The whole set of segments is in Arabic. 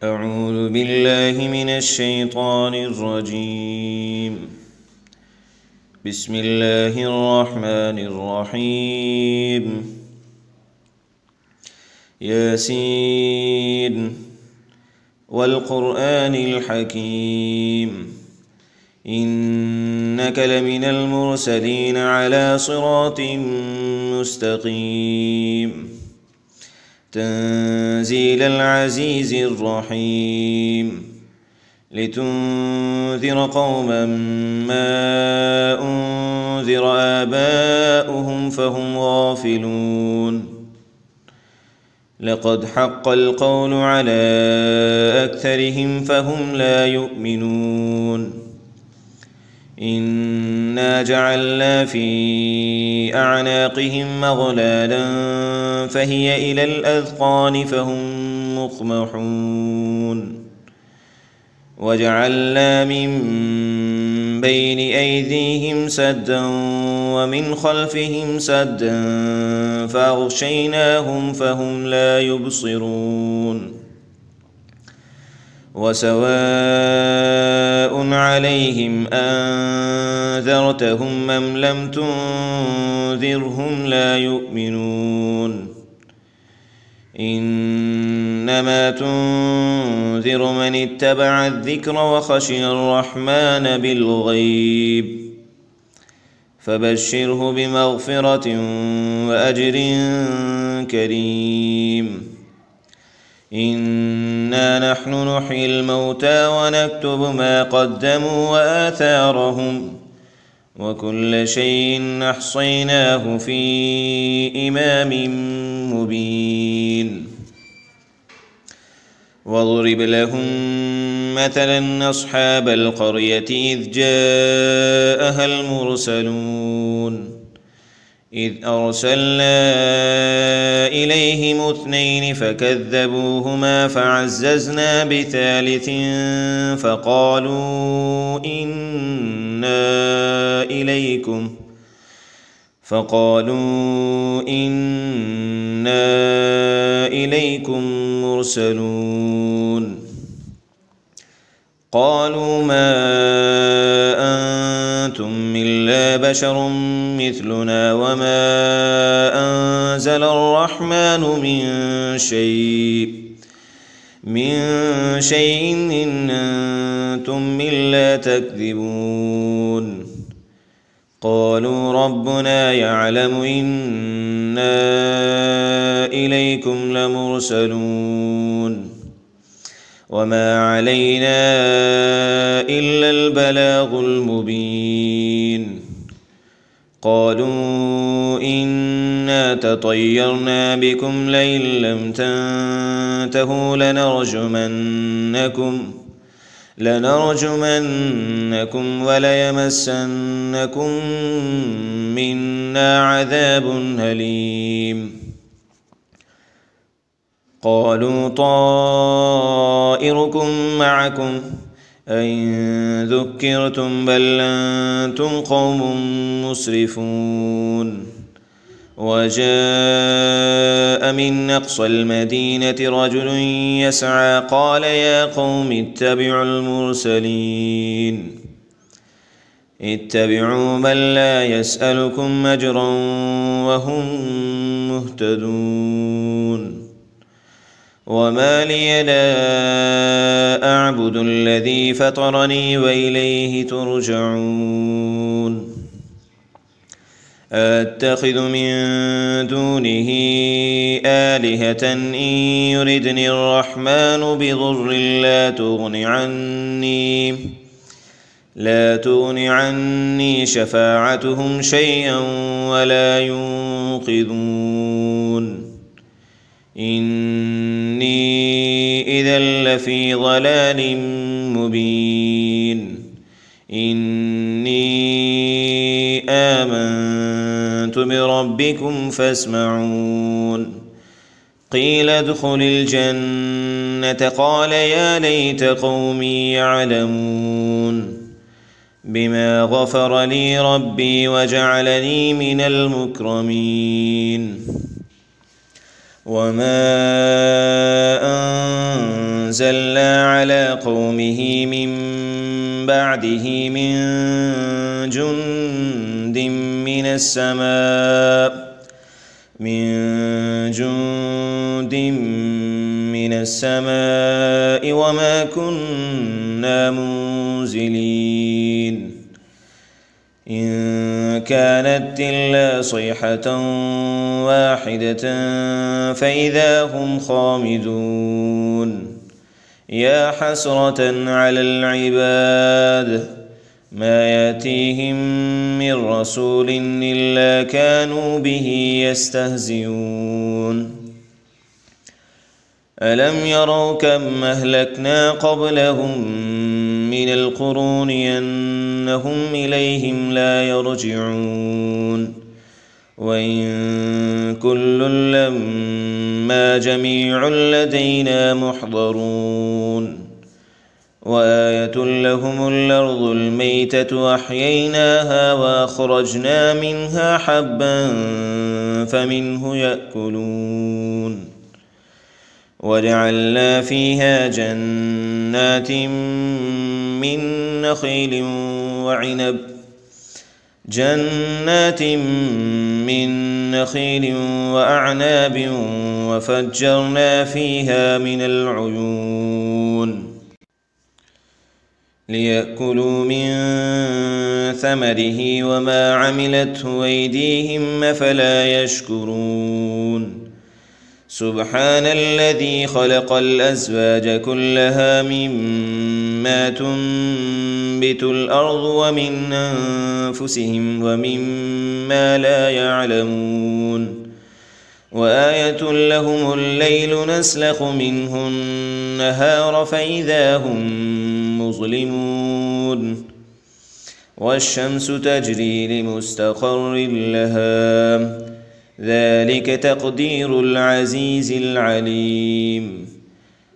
أعوذ بالله من الشيطان الرجيم. بسم الله الرحمن الرحيم. ياسين والقرآن الحكيم إنك لمن المرسلين على صراط مستقيم تنزيل العزيز الرحيم لتنذر قوما ما أنذر آباؤهم فهم غافلون لقد حق القول على أكثرهم فهم لا يؤمنون إنا جعلنا في أعناقهم مغلالا فهي إلى الأذقان فهم مقمحون وجعلنا من بين أيديهم سدا ومن خلفهم سدا فأغشيناهم فهم لا يبصرون وسواء عليهم أنذرتهم أم لم تنذرهم لا يؤمنون إنما تنذر من اتبع الذكر وخشي الرحمن بالغيب فبشره بمغفرة وأجر كريم إنا نحن نحيي الموتى ونكتب ما قدموا وآثارهم وكل شيء أحصيناه في إمام مبين واضرب لهم مثلا أصحاب القرية إذ جاءها المرسلون إذ أرسلنا إليهم اثنين فكذبوهما فعززنا بثالث فقالوا إنا إليكم مرسلون قالوا ما أنتم إلا بشر مثلنا وما أنزل الرحمن من شيء إن أنتم إلا تكذبون قالوا ربنا يعلم إنا إليكم لمرسلون وما علينا إلا البلاغ المبين قالوا إنا تطيرنا بكم لئن لم تنتهوا لنرجمنكم وليمسنكم منا عذاب أليم قالوا طائركم معكم أئن ذكرتم بل أنتم قوم مسرفون وجاء من أقصى المدينة رجل يسعى قال يا قوم اتبعوا من لا يسألكم أجرا وهم مهتدون وما لي لا أعبد الذي فطرني وإليه ترجعون أتخذ من دونه آلهة إن يردني الرحمن بضر لا تغن عني شفاعتهم شيئا ولا ينقذون إني إذا لفي ضلال مبين إني آمنت بربكم فاسمعون قيل ادخل الجنة قال يا ليت قومي يعلمون بما غفر لي ربي وجعلني من المكرمين وما أنزلنا على قومه من بعده من جند من السماء وما كنا منزلين إن كانت إلا صيحة واحدة فإذا هم خامدون يا حسرة على العباد ما يأتيهم من رسول إلا كانوا به يستهزئون ألم يروا كم أهلكنا قبلهم من القرون أنهم إليهم لا يرجعون وإن كل لما جميع لدينا محضرون وآية لهم الأرض الميتة أحييناها وأخرجنا منها حبا فمنه يأكلون وجعلنا فيها جنات من نخيل وأعناب وفجرنا فيها من العيون ليأكلوا من ثمره وما عملته أيديهم أفلا يشكرون سبحان الذي خلق الأزواج كلها مما تنبت الأرض ومن أنفسهم ومما لا يعلمون وآية لهم الليل نسلخ منه النهار فإذا هم مظلمون والشمس تجري لمستقر لها ذلك تقدير العزيز العليم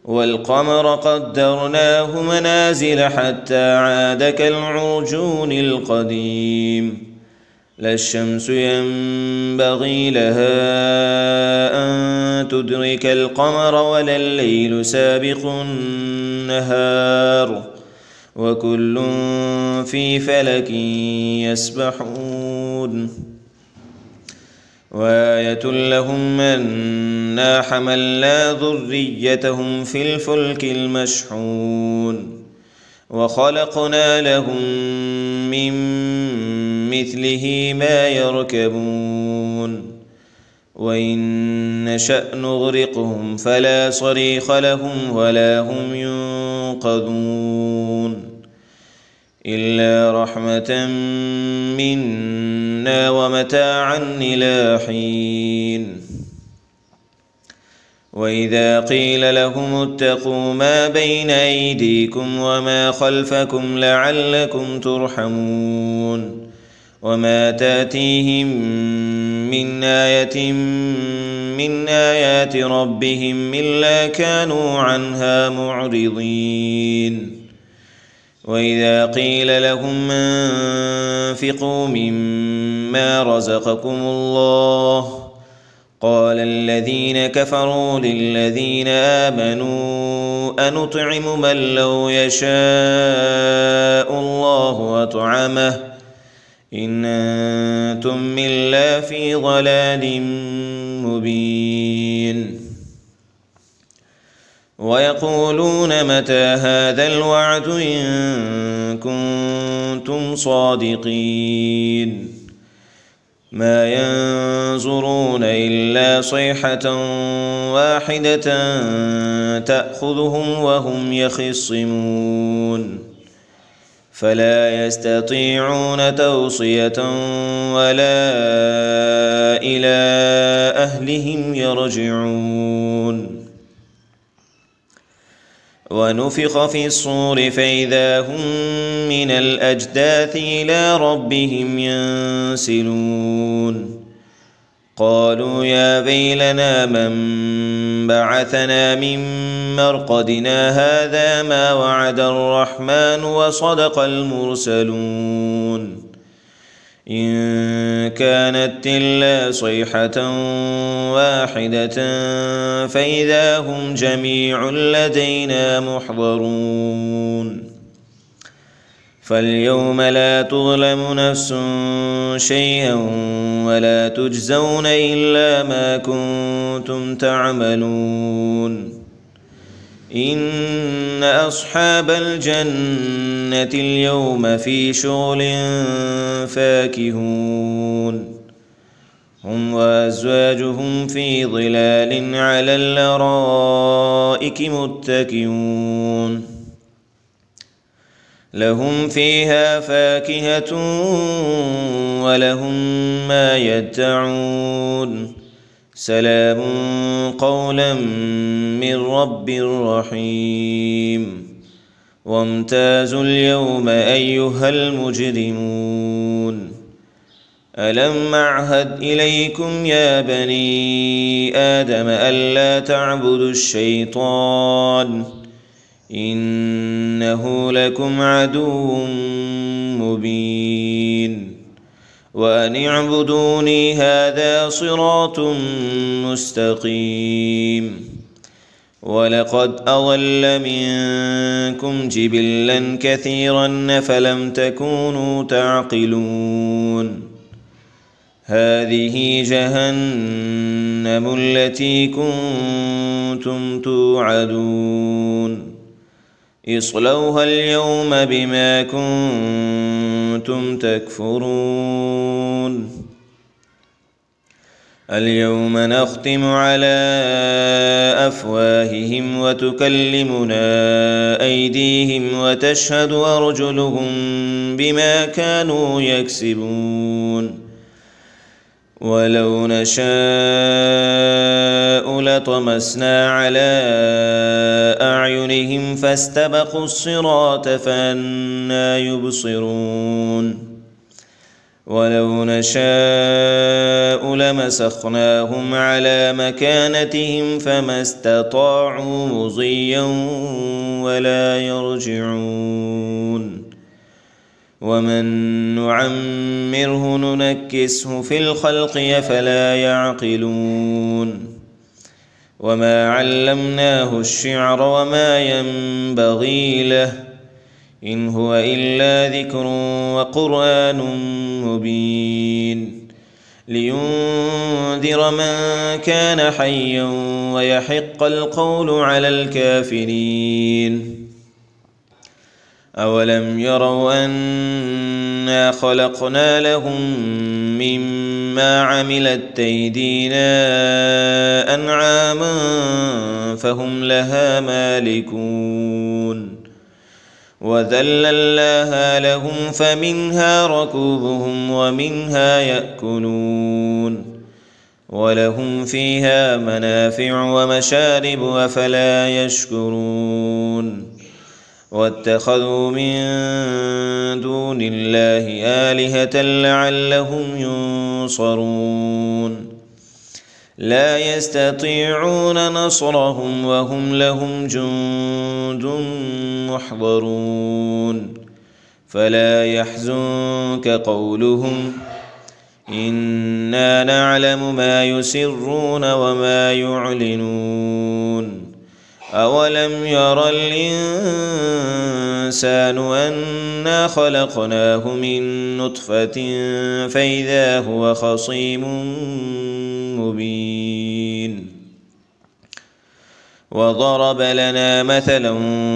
والقمر قدرناه منازل حتى عاد كالعرجون القديم لا الشمس ينبغي لها أن تدرك القمر ولا الليل سابق النهار وكل في فلك يسبحون وآية لهم أنا حملنا ذريتهم في الفلك المشحون وخلقنا لهم من مثله ما يركبون وإن نشأ نغرقهم فلا صريخ لهم ولا هم ينقذون إلا رحمة منا ومتاعا إلى حين وإذا قيل لهم اتقوا ما بين أيديكم وما خلفكم لعلكم ترحمون وما تأتيهم من آية من آيات ربهم إلا كانوا عنها معرضين وإذا قيل لهم انفقوا مما رزقكم الله قال الذين كفروا للذين آمنوا أنطعم من لو يشاء الله أطعمه إن أنتم إلا في ضلال مبين ويقولون متى هذا الوعد إن كنتم صادقين ما ينظرون إلا صيحة واحدة تأخذهم وهم يخصمون فلا يستطيعون توصية ولا إلى أهلهم يرجعون ونفخ في الصور فإذا هم من الأجداث إلى ربهم ينسلون قالوا يا ويلنا من بعثنا من مرقدنا هذا ما وعد الرحمن وصدق المرسلون إن كانت إلا صيحة واحدة فإذا هم جميع لدينا محضرون فاليوم لا تظلم نفس شيئا ولا تجزون إلا ما كنتم تعملون إن أصحاب الجنة اليوم في شغل فاكهون هم وأزواجهم في ظلال على الأرائك متكئون لهم فيها فاكهة ولهم ما يدعون سلام قولا من رب رحيم وامتازوا اليوم أيها المجرمون ألم أعهد إليكم يا بني آدم ألا تعبدوا الشيطان إنه لكم عدو مبين وأن اعبدوني هذا صراط مستقيم ولقد أضل منكم جبلا كثيرا فلم تكونوا تعقلون هذه جهنم التي كنتم توعدون اصلوها اليوم بما كنتم تكفرون اليوم نختم على أفواههم وتكلمنا أيديهم وتشهد أرجلهم بما كانوا يكسبون ولو نشاء لطمسنا على أعينهم فاستبقوا الصراط فأنى يبصرون ولو نشاء لمسخناهم على مكانتهم فما استطاعوا مضيا ولا يرجعون ومن نعمره ننكسه في الخلق أفلا يعقلون وما علمناه الشعر وما ينبغي له إن هو إلا ذكر وقرآن مبين لينذر من كان حيا ويحق القول على الكافرين أولم يروا أنا خلقنا لهم مما عملت أيدينا أنعاما فهم لها مالكون وذللناها لهم فمنها ركوبهم ومنها يأكلون ولهم فيها منافع ومشارب أفلا يشكرون واتخذوا من دون الله آلهة لعلهم ينصرون لا يستطيعون نصرهم وهم لهم جند محضرون فلا يحزنك قولهم إنا نعلم ما يسرون وما يعلنون أولم ير الإنسان أنا خلقناه من نطفة فإذا هو خصيم مبين وضرب لنا مثلا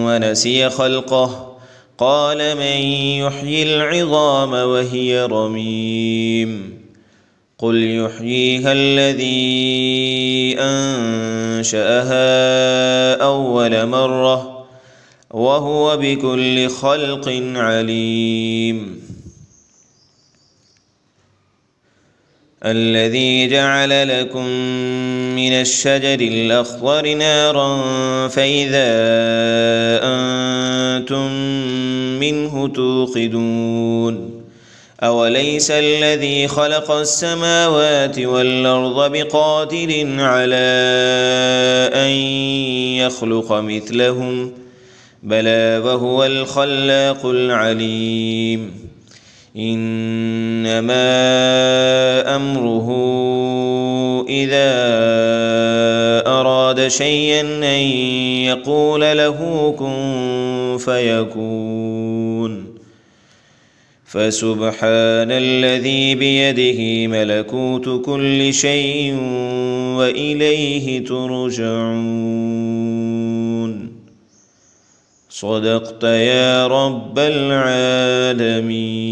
ونسي خلقه قال من يحيي العظام وهي رميم قل يحييها الذي أنشأها أول مرة وهو بكل خلق عليم الذي جعل لكم من الشجر الأخضر نارا فإذا أنتم منه توقدون أوليس الذي خلق السماوات والأرض بقادر على أن يخلق مثلهم بلى وهو الخلاق العليم إنما أمره إذا أراد شيئا أن يقول له كن فيكون فسبحان الذي بيده ملكوت كل شيء وإليه ترجعون. صدقت يا رب العالمين.